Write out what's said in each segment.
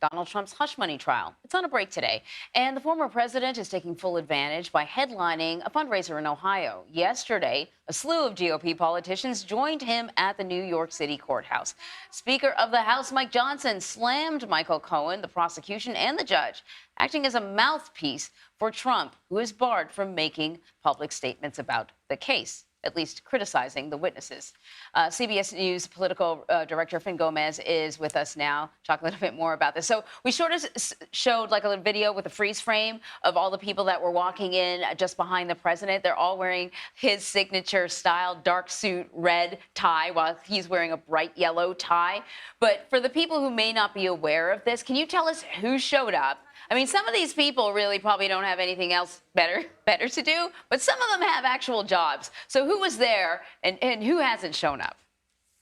Donald Trump's hush money trial. It's on a break today, and the former president is taking full advantage by headlining a fundraiser in Ohio. Yesterday, a slew of GOP politicians joined him at the New York City courthouse. Speaker of the House Mike Johnson slammed Michael Cohen, the prosecution, and the judge, acting as a mouthpiece for Trump, who is barred from making public statements about the case, at least criticizing the witnesses. CBS News political director Fin Gómez is with us now. Talk a little bit more about this. So we sort of showed like a little video with a freeze frame of all the people that were walking in just behind the president. They're all wearing his signature style dark suit, red tie, while he's wearing a bright yellow tie. But for the people who may not be aware of this, can you tell us who showed up? I mean, some of these people really probably don't have anything else better to do, but some of them have actual jobs. So who was there and who hasn't shown up?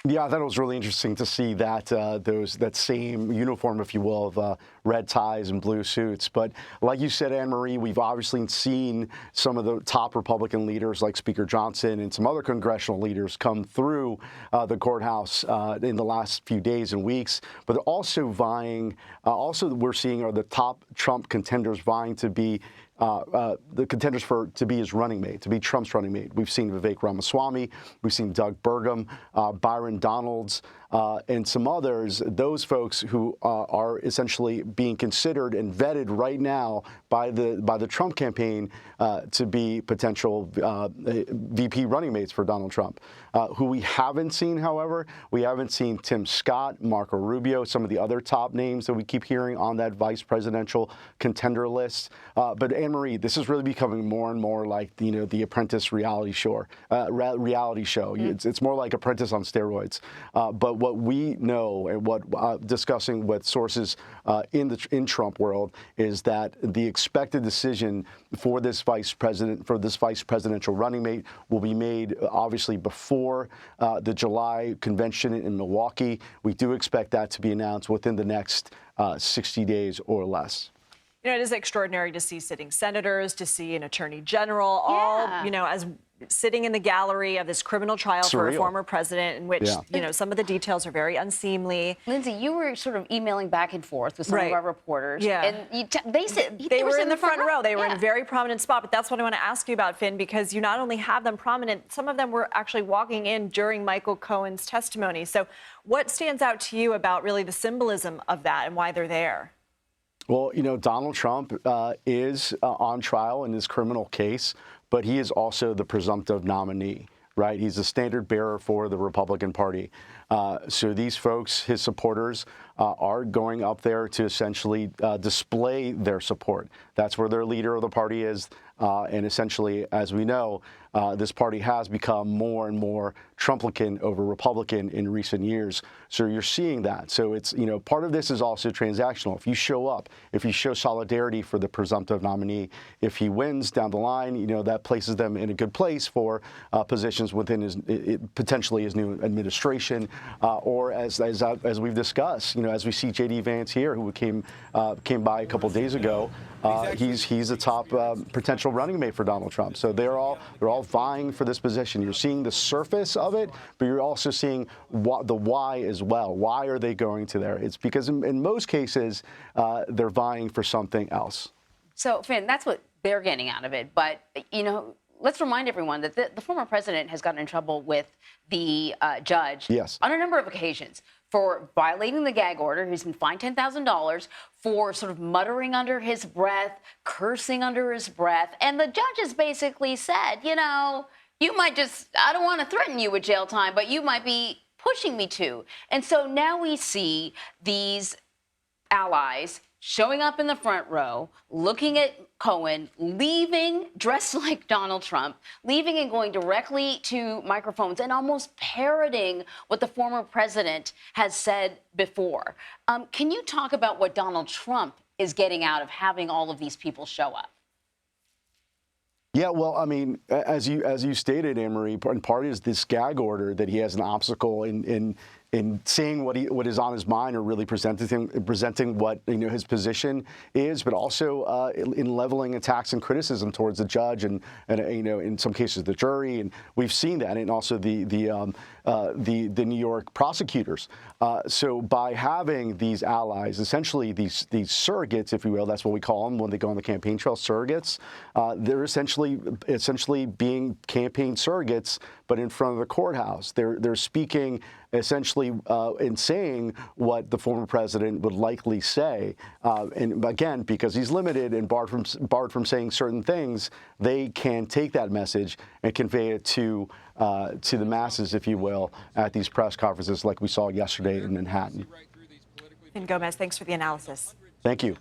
Yeah, I thought it was really interesting to see that that same uniform, if you will, of red ties and blue suits. But like you said, Anne-Marie, we've obviously seen some of the top Republican leaders like Speaker Johnson and some other congressional leaders come through the courthouse in the last few days and weeks. But they're also vying, we're seeing are the top Trump contenders vying to be the contenders to be his running mate, to be Trump's running mate. We've seen Vivek Ramaswamy, we've seen Doug Burgum, Byron Donalds, and some others. Those folks who are essentially being considered and vetted right now by the Trump campaign to be potential VP running mates for Donald Trump. Who we haven't seen, however, we haven't seen Tim Scott, Marco Rubio, some of the other top names that we keep hearing on that vice presidential contender list. But Anne-Marie, this is really becoming more and more like the Apprentice reality show. It's more like Apprentice on steroids. But what we know and what discussing with sources in Trump world is that the expected decision for this vice presidential running mate will be made obviously before the July convention in Milwaukee. We do expect that to be announced within the next 60 days or less. It is extraordinary to see sitting senators, to see an attorney general, all, as sitting in the gallery of this criminal trial for a former president in which, some of the details are very unseemly. Lindsay, you were sort of emailing back and forth with some of our reporters. Yeah. And they were in the front row. They were in a very prominent spot. But that's what I want to ask you about, Finn, because you not only have them prominent, some of them were actually walking in during Michael Cohen's testimony. So what stands out to you about really the symbolism of that and why they're there? Well, Donald Trump is on trial in his criminal case, but he is also the presumptive nominee, right? He's the standard bearer for the Republican Party. So these folks, his supporters, are going up there to essentially display their support. That's where their leader of the party is. And essentially, as we know, this party has become more and more Trumplican over Republican in recent years. So you're seeing that. So it's, part of this is also transactional. If you show up, if you show solidarity for the presumptive nominee, if he wins down the line, that places them in a good place for positions within potentially his new administration, or as we've discussed, as we see J.D. Vance here, who came by a couple days ago. He's a top potential running mate for Donald Trump. So they're all vying for this position. You're seeing the surface of it, but you're also seeing the why as well. Why are they going to there? It's because in most cases they're vying for something else. So Finn, that's what they're getting out of it. But let's remind everyone that the former president has gotten in trouble with the judge on a number of occasions for violating the gag order. He's been fined $10,000 for sort of muttering under his breath, cursing under his breath. And the judge has basically said, you might I don't want to threaten you with jail time, but you might be pushing me to. And so now we see these allies showing up in the front row, looking at Cohen, leaving dressed like Donald Trump, leaving and going directly to microphones and almost parroting what the former president has said before. Can you talk about what Donald Trump is getting out of having all of these people show up? Yeah, well, I mean, as you stated, Anne-Marie, in part is this gag order that he has an obstacle in saying what is on his mind, or really presenting what his position is, but also in leveling attacks and criticism towards the judge and in some cases the jury, and we've seen that, and also the the New York prosecutors. So by having these allies, essentially these surrogates, if you will, that's what we call them when they go on the campaign trail, surrogates. They're essentially being campaign surrogates, but in front of the courthouse. They're speaking essentially and saying what the former president would likely say. And again, because he's limited and barred from saying certain things, they can take that message and convey it to the masses, if you will, at these press conferences like we saw yesterday in Manhattan. Fin Gómez, thanks for the analysis. Thank you.